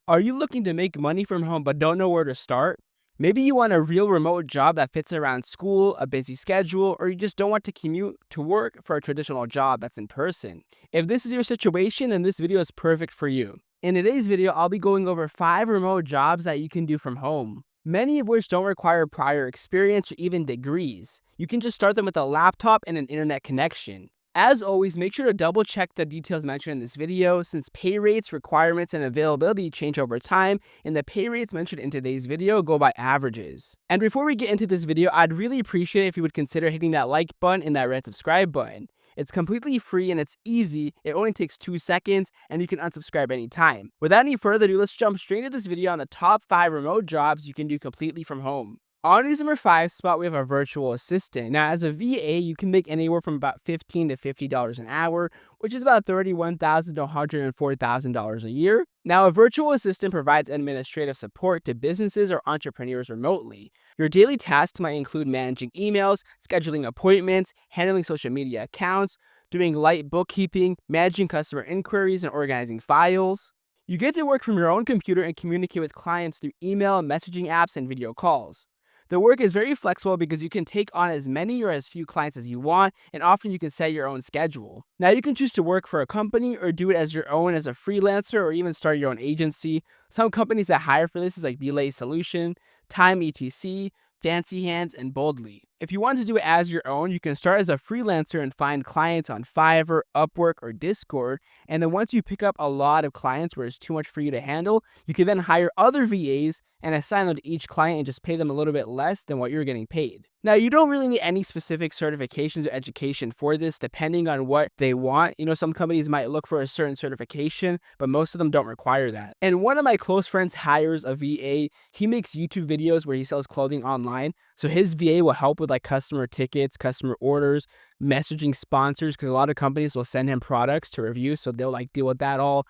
Are you looking to make money from home but don't know where to start? Maybe you want a real remote job that fits around school, a busy schedule, or you just don't want to commute to work for a traditional job that's in person. If this is your situation, then this video is perfect for you. In today's video, I'll be going over 5 remote jobs that you can do from home, many of which don't require prior experience or even degrees. You can just start them with a laptop and an internet connection. As always, make sure to double check the details mentioned in this video, since pay rates, requirements, and availability change over time, and the pay rates mentioned in today's video go by averages. And before we get into this video, I'd really appreciate it if you would consider hitting that like button and that red subscribe button. It's completely free and it's easy. It only takes 2 seconds and you can unsubscribe anytime. Without any further ado, let's jump straight into this video on the top 5 remote jobs you can do completely from home. On this number 5 spot, we have a virtual assistant. Now, as a VA, you can make anywhere from about $15 to $50 an hour, which is about $31,000 to $104,000 a year. Now, a virtual assistant provides administrative support to businesses or entrepreneurs remotely. Your daily tasks might include managing emails, scheduling appointments, handling social media accounts, doing light bookkeeping, managing customer inquiries, and organizing files. You get to work from your own computer and communicate with clients through email, messaging apps, and video calls. The work is very flexible because you can take on as many or as few clients as you want, and often you can set your own schedule. Now, you can choose to work for a company or do it as your own as a freelancer or even start your own agency. Some companies that hire for this is like Belay Solution, Time ETC, Fancy Hands, and Boldly. If you want to do it as your own, you can start as a freelancer and find clients on Fiverr, Upwork, or Discord. And then once you pick up a lot of clients where it's too much for you to handle, you can then hire other VAs and assign them to each client and just pay them a little bit less than what you're getting paid. Now, you don't really need any specific certifications or education for this, depending on what they want. Some companies might look for a certain certification, but most of them don't require that. And one of my close friends hires a VA. He makes YouTube videos where he sells clothing online. So his VA will help with like customer tickets, customer orders, messaging sponsors, because a lot of companies will send him products to review, so they'll like deal with that all.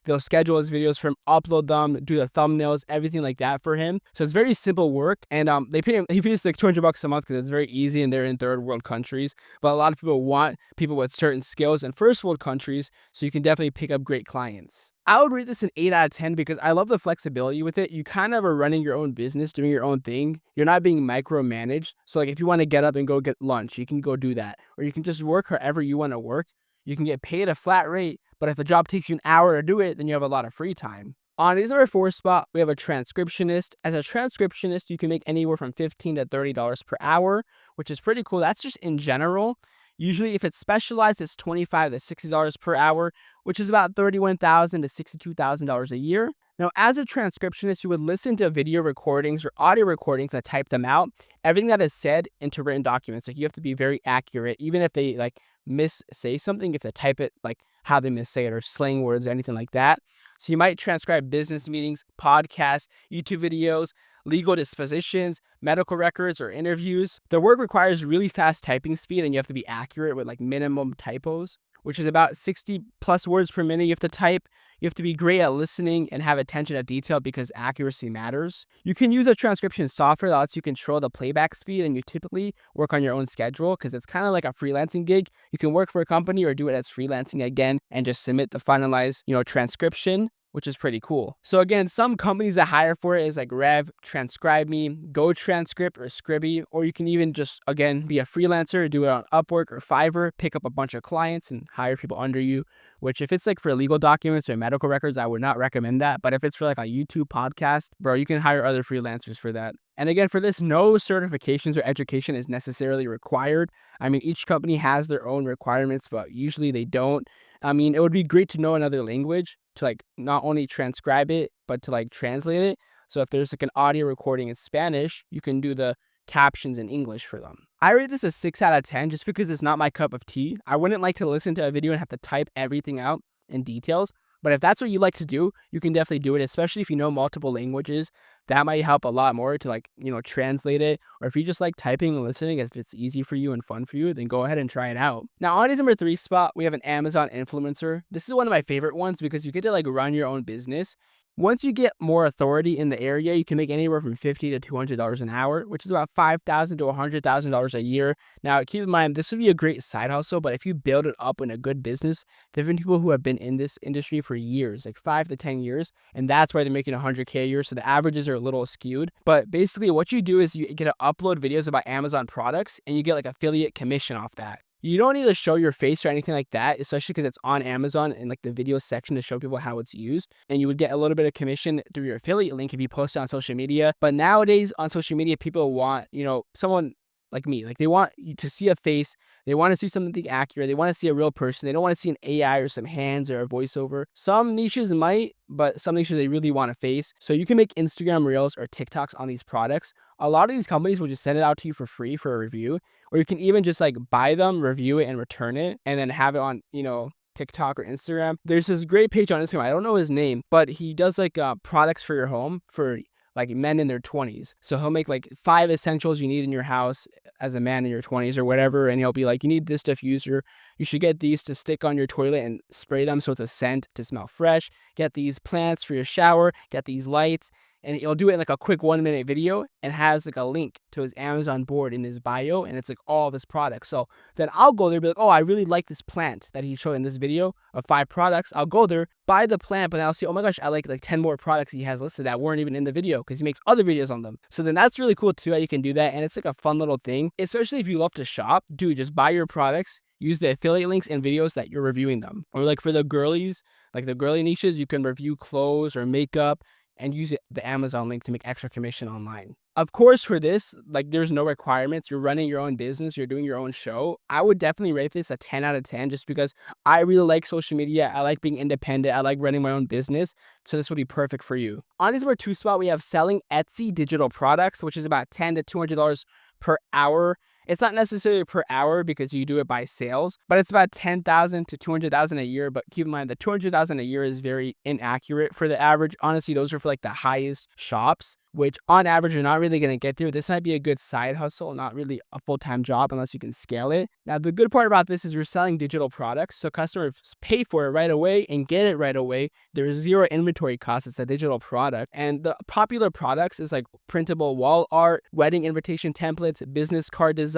They'll schedule his videos for him, upload them, do the thumbnails, everything like that for him. So it's very simple work, and they pay him. He pays like $200 a month because it's very easy, and they're in third world countries. But a lot of people want people with certain skills in first world countries, so you can definitely pick up great clients. I would rate this an 8 out of 10 because I love the flexibility with it. You kind of are running your own business, doing your own thing. You're not being micromanaged. So like if you want to get up and go get lunch, you can go do that. Or you can just work however you want to work. You can get paid a flat rate, but if the job takes you an hour to do it, then you have a lot of free time. On this number 4 spot, we have a transcriptionist. As a transcriptionist, you can make anywhere from $15 to $30 per hour, which is pretty cool. That's just in general. Usually, if it's specialized, it's $25 to $60 per hour, which is about $31,000 to $62,000 a year. Now, as a transcriptionist, you would listen to video recordings or audio recordings and type them out. Everything that is said into written documents. Like you have to be very accurate, even if they like say something. You have to type it like how they say it or slang words or anything like that. So you might transcribe business meetings, podcasts, YouTube videos, legal dispositions, medical records, or interviews. The work requires really fast typing speed, and you have to be accurate with like minimum typos, which is about 60 plus words per minute you have to type. You have to be great at listening and have attention to detail because accuracy matters. You can use a transcription software that lets you control the playback speed, and you typically work on your own schedule because it's kind of like a freelancing gig. You can work for a company or do it as freelancing again and just submit the finalized, transcription, which is pretty cool. So again, some companies that hire for it is like Rev, TranscribeMe, Go Transcript, or Scribby, or you can even just, again, be a freelancer, do it on Upwork or Fiverr, pick up a bunch of clients and hire people under you, which if it's like for legal documents or medical records, I would not recommend that. But if it's for like a YouTube podcast, bro, you can hire other freelancers for that. And again, for this, no certifications or education is necessarily required. I mean, each company has their own requirements, but usually they don't. I mean, it would be great to know another language to like not only transcribe it, but to like translate it. So if there's like an audio recording in Spanish, you can do the captions in English for them. I rate this a 6 out of 10 just because it's not my cup of tea. I wouldn't like to listen to a video and have to type everything out in details. But if that's what you like to do, you can definitely do it, especially if you know multiple languages. That might help a lot more to like, translate it. Or if you just like typing and listening, if it's easy for you and fun for you, then go ahead and try it out. Now, on his number 3 spot, we have an Amazon influencer. This is one of my favorite ones because you get to like run your own business. Once you get more authority in the area, you can make anywhere from $50 to $200 an hour, which is about $5,000 to $100,000 a year. Now, keep in mind, this would be a great side hustle, but if you build it up in a good business, there have been people who have been in this industry for years, like 5 to 10 years, and that's why they're making 100K a year. So the averages are a little skewed. But basically, what you do is you get to upload videos about Amazon products, and you get like affiliate commission off that. You don't need to show your face or anything like that, especially because it's on Amazon in like the video section to show people how it's used. And you would get a little bit of commission through your affiliate link if you post it on social media. But nowadays on social media, people want, someone like me, like they want you to see a face. They want to see something accurate. They want to see a real person. They don't want to see an AI or some hands or a voiceover. Some niches might, but some niches they really want a face. So you can make Instagram reels or TikToks on these products. A lot of these companies will just send it out to you for free for a review, or you can even just like buy them, review it, and return it, and then have it on, TikTok or Instagram. There's this great page on Instagram. I don't know his name, but he does like products for your home for like men in their 20s. So he'll make like 5 essentials you need in your house as a man in your 20s or whatever. And he'll be like, you need this diffuser. You should get these to stick on your toilet and spray them so it's a scent to smell fresh. Get these plants for your shower. Get these lights. And he'll do it in like a quick 1-minute video and has like a link to his Amazon board in his bio. And it's like all this products. So then I'll go there and be like, oh, I really like this plant that he showed in this video of 5 products. I'll go there, buy the plant, but then I'll see, oh my gosh, I like 10 more products he has listed that weren't even in the video because he makes other videos on them. So then that's really cool too, how you can do that. And it's like a fun little thing, especially if you love to shop. Dude, just buy your products, use the affiliate links and videos that you're reviewing them. Or like for the girlies, like the girly niches, you can review clothes or makeup and use the Amazon link to make extra commission online. Of course, for this, like there's no requirements. You're running your own business. You're doing your own show. I would definitely rate this a 10 out of 10 just because I really like social media. I like being independent. I like running my own business. So this would be perfect for you. On this number 2 spot, we have selling Etsy digital products, which is about $10 to $200 per hour. It's not necessarily per hour because you do it by sales, but it's about $10,000 to $200,000 a year. But keep in mind, the $200,000 a year is very inaccurate for the average. Honestly, those are for like the highest shops, which on average you're not really going to get there. This might be a good side hustle, not really a full-time job unless you can scale it. Now, the good part about this is we're selling digital products, so customers pay for it right away and get it right away. There's zero inventory costs. It's a digital product. And the popular products is like printable wall art, wedding invitation templates, business card designs,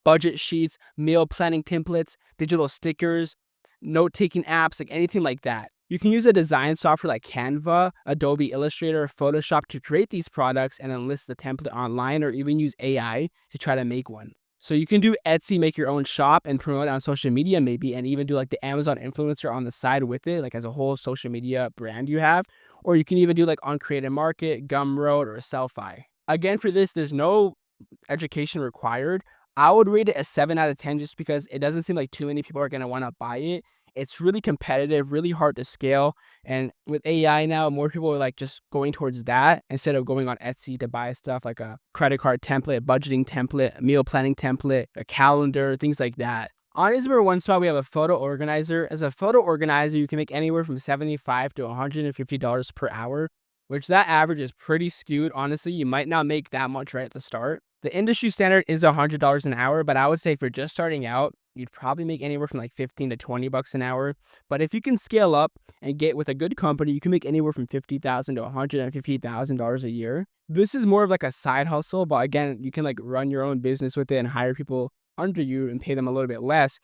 budget sheets, meal planning templates, digital stickers, note-taking apps, like anything like that. You can use a design software like Canva, Adobe Illustrator, Photoshop to create these products and then list the template online, or even use AI to try to make one. So you can do Etsy, make your own shop and promote it on social media maybe, and even do like the Amazon influencer on the side with it, like as a whole social media brand you have. Or you can even do like on Creative Market, Gumroad, or Sellfy. Again, for this, there's no education required. I would rate it a 7 out of 10 just because it doesn't seem like too many people are going to want to buy it. It's really competitive, really hard to scale. And with AI now, more people are like just going towards that instead of going on Etsy to buy stuff like a credit card template, a budgeting template, a meal planning template, a calendar, things like that. On his number 1 spot, we have a photo organizer. As a photo organizer, you can make anywhere from $75 to $150 per hour, which that average is pretty skewed. Honestly, you might not make that much right at the start. The industry standard is $100 an hour, but I would say if you're just starting out, you'd probably make anywhere from like 15 to 20 bucks an hour. But if you can scale up and get with a good company, you can make anywhere from $50,000 to $150,000 a year. This is more of like a side hustle, but again, you can like run your own business with it and hire people under you and pay them a little bit less.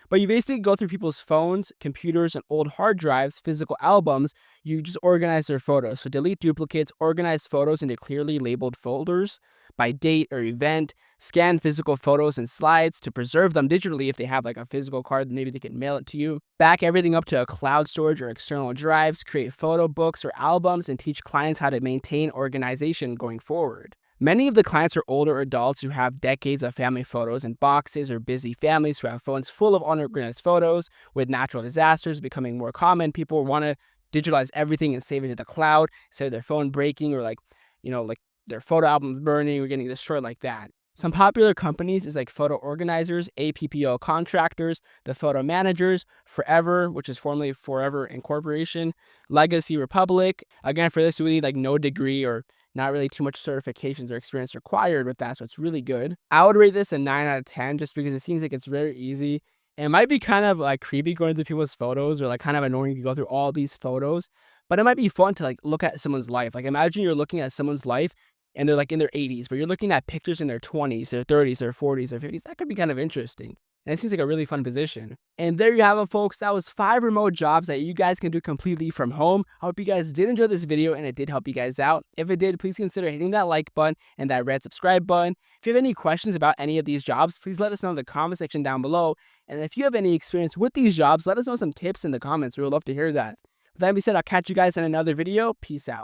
But you basically go through people's phones, computers, and old hard drives, physical albums. You just organize their photos. So delete duplicates, organize photos into clearly labeled folders by date or event, scan physical photos and slides to preserve them digitally if they have like a physical card, maybe they can mail it to you. Back everything up to a cloud storage or external drives, create photo books or albums, and teach clients how to maintain organization going forward. Many of the clients are older adults who have decades of family photos in boxes, or busy families who have phones full of unorganized photos. With natural disasters becoming more common, people want to digitalize everything and save it to the cloud instead of their phone breaking or like their photo albums burning or getting destroyed like that. Some popular companies is like Photo Organizers, APPO Contractors, the Photo Managers, Forever, which is formerly Forever Incorporation, Legacy Republic. Again, for this, we need like no degree or not really too much certifications or experience required with that, so it's really good. I would rate this a 9 out of 10 just because it seems like it's very easy. It might be kind of like creepy going through people's photos or like kind of annoying to go through all these photos, But it might be fun to like look at someone's life. Like imagine you're looking at someone's life and they're like in their 80s, but you're looking at pictures in their 20s, their 30s, their 40s, their 50s. That could be kind of interesting. And it seems like a really fun position. And there you have it, folks. That was 5 remote jobs that you guys can do completely from home. I hope you guys did enjoy this video and it did help you guys out. If it did, please consider hitting that like button and that red subscribe button. If you have any questions about any of these jobs, please let us know in the comment section down below. And if you have any experience with these jobs, let us know some tips in the comments. We would love to hear that. With that being said, I'll catch you guys in another video. Peace out.